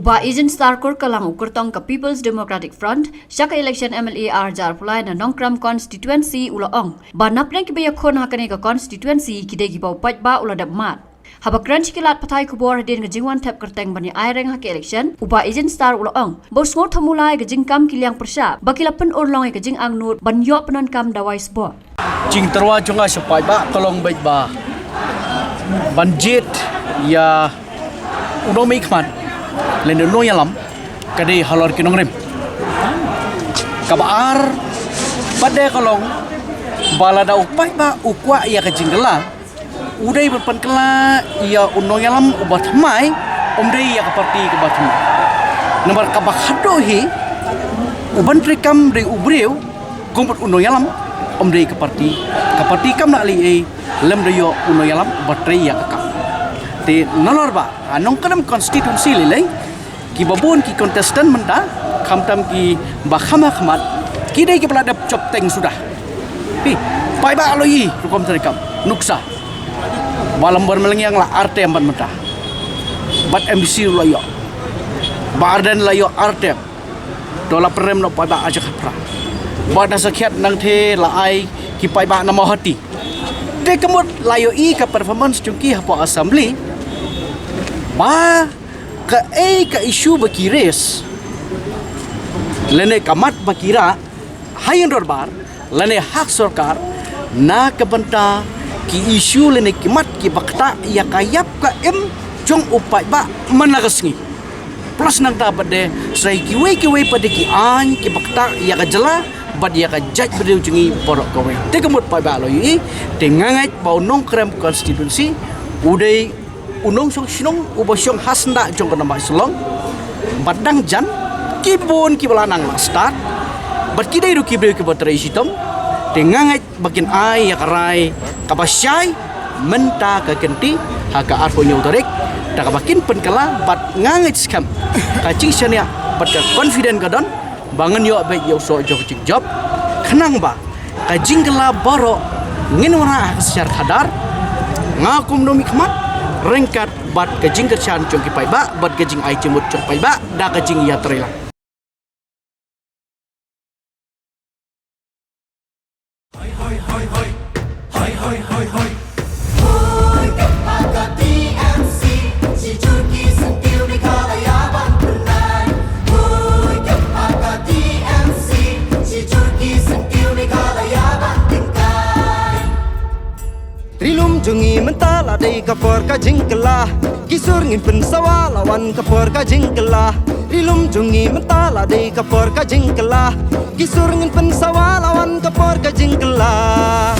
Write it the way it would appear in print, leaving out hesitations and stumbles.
Uba Asian Star Kor kalang ukur tong ke People's Democratic Front, syaka election MLA jar pulai na Nongkram constituency ulaong. Ba napren kibaya kon hakane ka constituency kide gibau pajba ula mat. Haba crunch kilat patai kubor din ke jingwan tap kerteng bani aireng hak election, Uba Asian Star ulaong. Bos ngot hamulai ke jingkam kiliang persya, bakila pen urlong ke jing angnut ban yo penan kam dawai sport. Jing terwa chunga sepai ba kolong baik ba. Banjit ya udomik man. Lendo no yalam kadi halor kinong rim. Kabar pada kolong balada upai ba ukwa ya kejinggela. Udai berpan kela ya uno yalam ubat mai omdai ya keparti kebat mai. Nomor kabak hadohi uban trikam dari ubreu kumpul uno yalam omdai keparti kam nak li lem dayo uno yalam bateri ya kakak. Te nolor ba anong kadam konstitusi lilai ki babun ki kontestan menta kamtam ki bakhama khamat ki dai ki peladap chop teng sudah pi pai ba aloi rukom terikam nuksa balam bermelengyang la arte amban menta bat MBC layo barden layo arte dola perem no pai ba aja khapra bada sakhiat nang the la ai ki pai ba nama hati te kemut layo i ka performance chungki hapo assembly ba ka isu bakires lene kamat bakira hayan dorbar lene hak sarkar na kabanta ki isu lene kimat ki bakta ya kayap ka jong upai ba managasngi plus nang dapat de sai kiwe pada ki an ki bakta ya kajela bad ya ka jaj berdeu jungi porok kowe te kemut pai ba loi te ngangai bau nongkrem konstitusi udai unong song sinong ubosyong hasnda jong kana mai selong badang jan kibon kibalanang la start bat kidai ru kibre ke baterai sitom tengangai bakin ai ya karai kabasyai menta ka kenti haka arpo nyautarek da bakin penkala bat ngangai skam kacing syania bat ka confident gadon bangun yo baik yo so jog job kenang ba kajing kala boro ngin wara secara hadar ngakum no mikmat rengkat bat kajing kerjaan congki pai ba bat kajing ai cemut cong pai ba da kajing ya terila Jungi mentala dei kapor ka jingkela kisur ngin pen sawalawan kapor ka jingkela rilum jungi mentala dei kapor ka jingkela kisur ngin pen sawalawan kapor ka jingkela